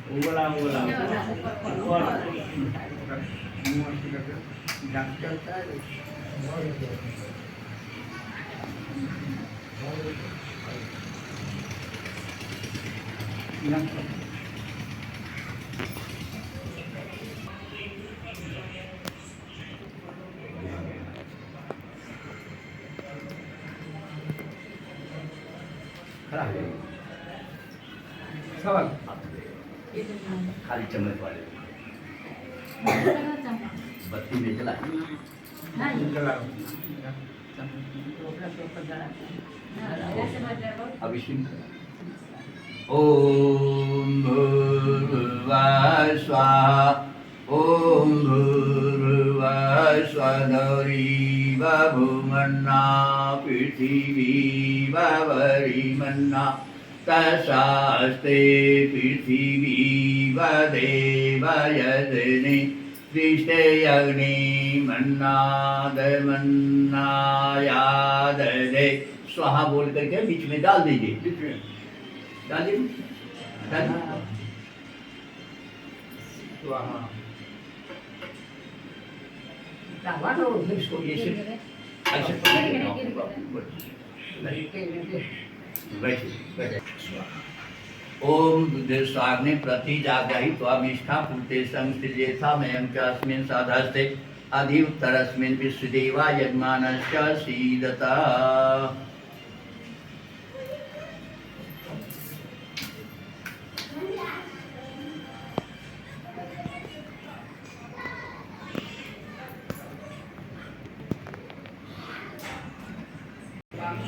उंगला उंगला ऊपर सवाल खाली चम्मच वाले बत्ती में जला अभिषेक ओम भूर्भुवः स्वाहा ओम भूर्भुवः स्वधरीव भूमन्ना पृथिवी वरिमन्ना तशास्ते पृथिवी वदेवयजने दृष्टे अग्निमन्नादमन्नायाददे स्वाहा बोल करके बीच में डाल दीजिए। बीच में डाल दीजिए स्वाहा इसको ये सिर्फ ऐसे ओम बुद्धे स्वाग्ने प्रति जागहि त्वामिष्ठा पूते संस्थिजेथा मयं च अस्मिन् साधस्ते अधि उत्तरस्मिन् विश्वदेवा यजमानश्च सीदता।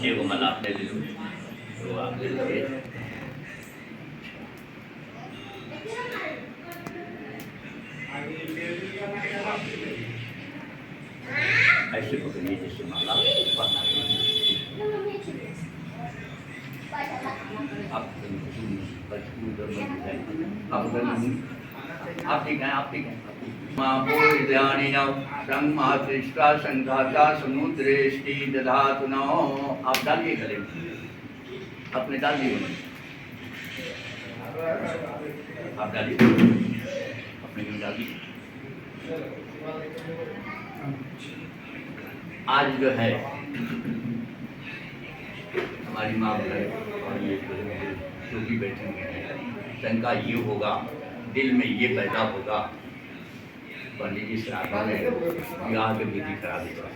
ये वो मल आपने ले लो तो आप ले लीजिए। ऐसे पकड़िए जैसे माला पढ़ना है। आप ठीक हैं, आप ठीक हैं। मापूर्ध्यानिनौ संमातृष्टा संघाता समुद्रेष्टि दधातु नौ। आप डालिए गले में, अपने डालिए, आप डालिए अपने में डालिए। आज जो है हमारी माँ है और ये जो भी बैठे हुए हैं, शंका ये होगा, दिल में ये पैदा होगा, पंडित जी श्राद्ध में विवाह के विधि करा देगा,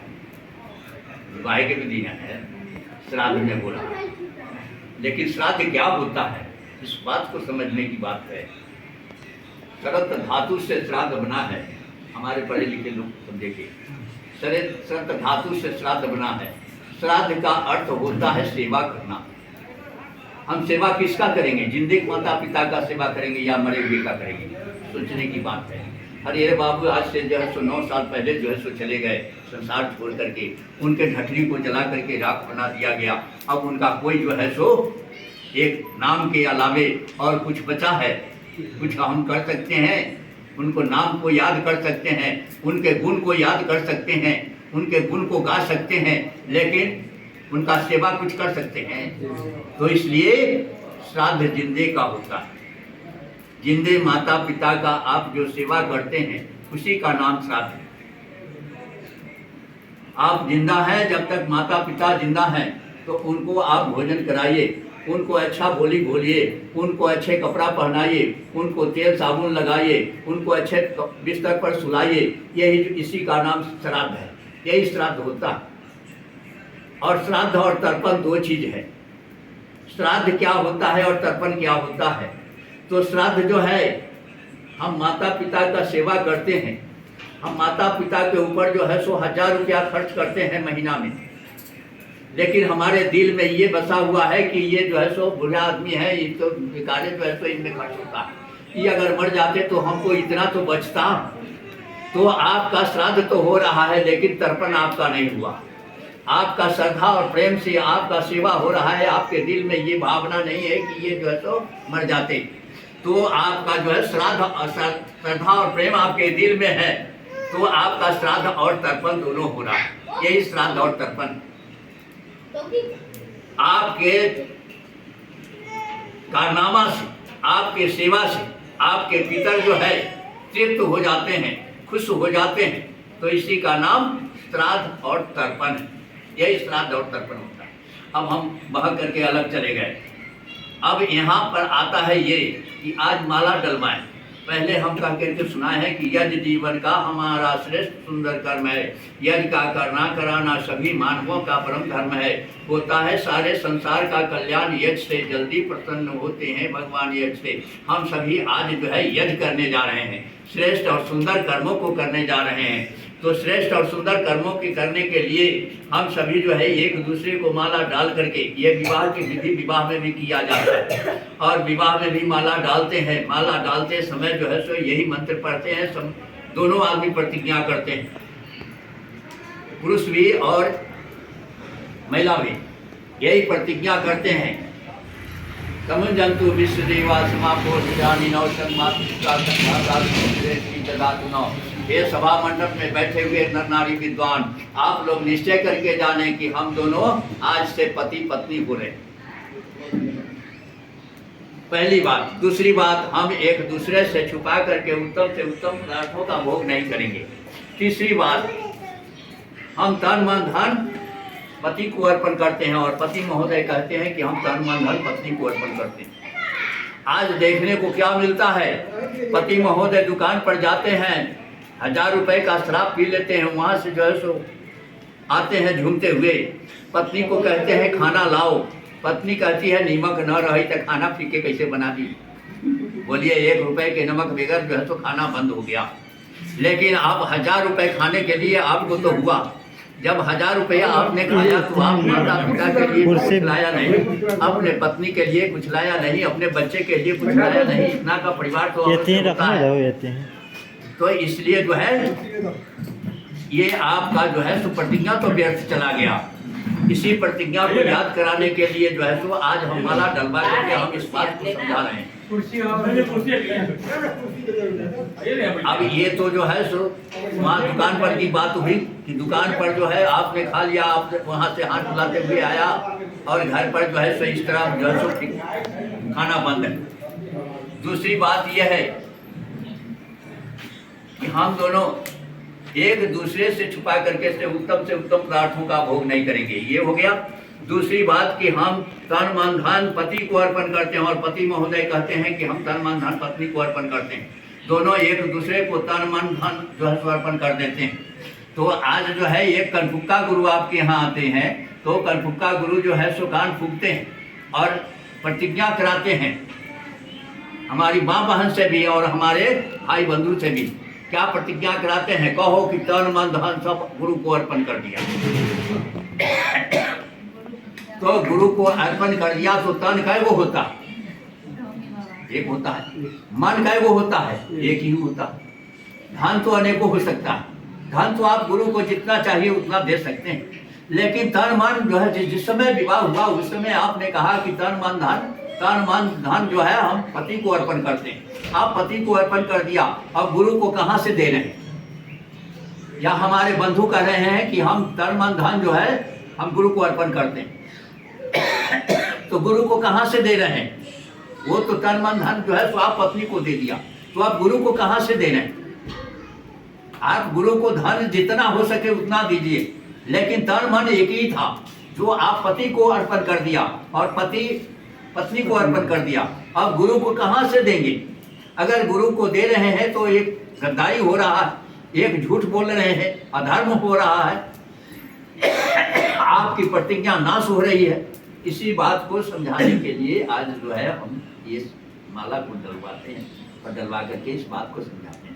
विवाह के विधि है, श्राद्ध में बोला। लेकिन श्राद्ध क्या होता है, इस बात को समझने की बात है। सरत धातु से श्राद्ध बना है, हमारे पढ़े लिखे लोग समझेंगे। सरत धातु से श्राद्ध बना है। श्राद्ध का अर्थ होता है सेवा करना। हम सेवा किसका करेंगे? जिंदे माता पिता का सेवा करेंगे या मरे हुए का करेंगे? सोचने की बात है। अरे बाबू आज से जो है 9 साल पहले जो है सो चले गए संसार छोड़ करके, उनके ढठरी को जला करके राख बना दिया गया। अब उनका कोई जो है सो एक नाम के अलावे और कुछ बचा है? कुछ हम कर सकते हैं? उनको नाम को याद कर सकते हैं, उनके गुण को याद कर सकते हैं, उनके गुण को गा सकते हैं, लेकिन उनका सेवा कुछ कर सकते हैं? तो इसलिए श्राद्ध जिंदे का होता है। जिंदे माता पिता का आप जो सेवा करते हैं उसी का नाम श्राद्ध है। आप जिंदा हैं, जब तक माता पिता जिंदा हैं तो उनको आप भोजन कराइए, उनको अच्छा बोली बोलिए, उनको अच्छे कपड़ा पहनाइए, उनको तेल साबुन लगाइए, उनको अच्छे बिस्तर पर सुलाइए। यही इसी का नाम श्राद्ध है, यही श्राद्ध होता है। और श्राद्ध और तर्पण दो चीज है। श्राद्ध क्या होता है और तर्पण क्या होता है? तो श्राद्ध जो है, हम माता पिता का सेवा करते हैं, हम माता पिता के ऊपर जो है सो 1000 रुपया खर्च करते हैं महीना में, लेकिन हमारे दिल में ये बसा हुआ है कि ये जो है सो बुरा आदमी है, ये तो बेकारे जो है सो इनमें खर्च होता है, ये अगर मर जाते तो हमको इतना तो बचता। तो आपका श्राद्ध तो हो रहा है, लेकिन तर्पण आपका नहीं हुआ। आपका श्रद्धा और प्रेम से आपका सेवा हो रहा है, आपके दिल में ये भावना नहीं है कि ये जो है सो मर जाते। तो आपका जो है श्रद्धा और प्रेम आपके दिल में है, तो आपका श्राद्ध और तर्पण दोनों हो रहा है। यही श्राद्ध और तर्पण आपके कारनामा से, आपके सेवा से, आपके पितर जो है तृप्त हो जाते हैं, खुश हो जाते हैं, तो इसी का नाम श्राद्ध और तर्पण है। यही श्राद्ध और तर्पण होता है। अब हम बह करके अलग चले गए। अब यहाँ पर आता है ये कि आज माला डलवाएं। पहले हम कह करके सुनाए हैं कि यज्ञ जीवन का हमारा श्रेष्ठ सुंदर कर्म है। यज्ञ का करना कराना सभी मानवों का परम धर्म है। होता है सारे संसार का कल्याण यज्ञ से, जल्दी प्रसन्न होते हैं भगवान यज्ञ से। हम सभी आज जो है यज्ञ करने जा रहे हैं, श्रेष्ठ और सुंदर कर्मों को करने जा रहे हैं। तो श्रेष्ठ और सुंदर कर्मों के करने के लिए हम सभी जो है एक दूसरे को माला डाल करके, ये विवाह की विधि विवाह में भी किया जाता है और विवाह में भी माला डालते हैं। माला डालते समय जो है सो यही मंत्र पढ़ते हैं, दोनों आदमी प्रतिज्ञा करते हैं, पुरुष भी और महिला भी यही प्रतिज्ञा करते हैं। तमुंजंतु विश्वदेवा समापो जानी नौ नौ। ये सभा मंडप में बैठे हुए नर नारी विद्वान, आप लोग निश्चय करके जाने कि हम दोनों आज से पति पत्नी हो रहे। पहली बात। दूसरी बात, हम एक दूसरे से छुपा करके उत्तम से उत्तम पदार्थों का भोग नहीं करेंगे। तीसरी बात, हम तन मन धन पति को अर्पण करते हैं और पति महोदय कहते हैं कि हम तन मन धन पत्नी को अर्पण करते हैं। आज देखने को क्या मिलता है, पति महोदय दुकान पर जाते हैं, 1000 रुपए का शराब पी लेते हैं, वहाँ से जो है सो आते हैं झूमते हुए, पत्नी को कहते हैं खाना लाओ। पत्नी कहती है नीमक न रही तो खाना फीके कैसे बना दी। बोलिए 1 रुपए के नमक बगैर जो है तो खाना बंद हो गया। लेकिन आप 1000 रुपए खाने के लिए आपको तो हुआ। जब 1000 रुपया आपने खाया तो आप माता पिता के लिए कुछ लाया नहीं, अपने पत्नी के लिए कुछ लाया नहीं, अपने बच्चे के लिए कुछ लाया नहीं। इतना का परिवार तो होता है। तो इसलिए जो है ये आपका जो है सो प्रतिज्ञा तो व्यर्थ चला गया। इसी प्रतिज्ञा को याद कराने के लिए जो है सो आज हम माला डलवा करके हम इस बात को समझा रहे हैं। अब ये तो जो है सो वहाँ दुकान पर की बात हुई कि दुकान पर जो है आपने खा लिया, आप वहाँ से हाथ धुलाते हुए आया और घर पर जो है सो इस तरह जो है सो खाना बंद है। दूसरी बात यह है कि हम दोनों एक दूसरे से छुपा करके से उत्तम पदार्थों का भोग नहीं करेंगे। ये हो गया। दूसरी बात कि हम तन मन धन पति को अर्पण करते हैं और पति महोदय कहते हैं कि हम तन मन धन पत्नी को अर्पण करते हैं। दोनों एक दूसरे को तन मन धन जो है अर्पण कर देते हैं। तो आज जो है एक कनफुक्का गुरु आपके यहाँ आते हैं, तो कनफुक्का गुरु जो है सो कान फूकते हैं और प्रतिज्ञा कराते हैं, हमारी माँ बहन से भी और हमारे भाई बंधु से भी। क्या प्रतिज्ञा कराते हैं, कहो कि तन मन धन सब गुरु को अर्पण कर दिया। तो गुरु को अर्पण कर दिया तो तन का वो होता एक होता है, मन का वो होता है एक ही होता है। धन तो अनेकों हो सकता है। धन तो आप गुरु को जितना चाहिए उतना दे सकते हैं, लेकिन तन मन जो है जिस समय विवाह हुआ उस समय आपने कहा कि तन मन धन जो है हम पति को अर्पण करते हैं। आप पति को अर्पण कर दिया, अब गुरु को कहाँ से दे रहे हैं? या हमारे बंधु कह रहे हैं कि हम तन मन धन जो है हम गुरु को अर्पण करते हैं, तो गुरु को कहाँ से दे रहे हैं? वो तो तन मन धन जो है तो आप पत्नी को दे दिया, तो आप गुरु को कहाँ से दे रहे हैं? आप गुरु को धन जितना हो सके उतना दीजिए, लेकिन तन मन एक ही था जो आप पति को अर्पण कर दिया और पत्नी को अर्पण कर दिया। अब गुरु को कहाँ से देंगे? अगर गुरु को दे रहे हैं तो एक गद्दारी हो रहा है, एक झूठ बोल रहे हैं, अधर्म हो रहा है, आपकी प्रतिज्ञा नाश हो रही है। इसी बात को समझाने के लिए आज जो है हम ये माला को डलवाते हैं और डलवा करके इस बात को समझाते हैं।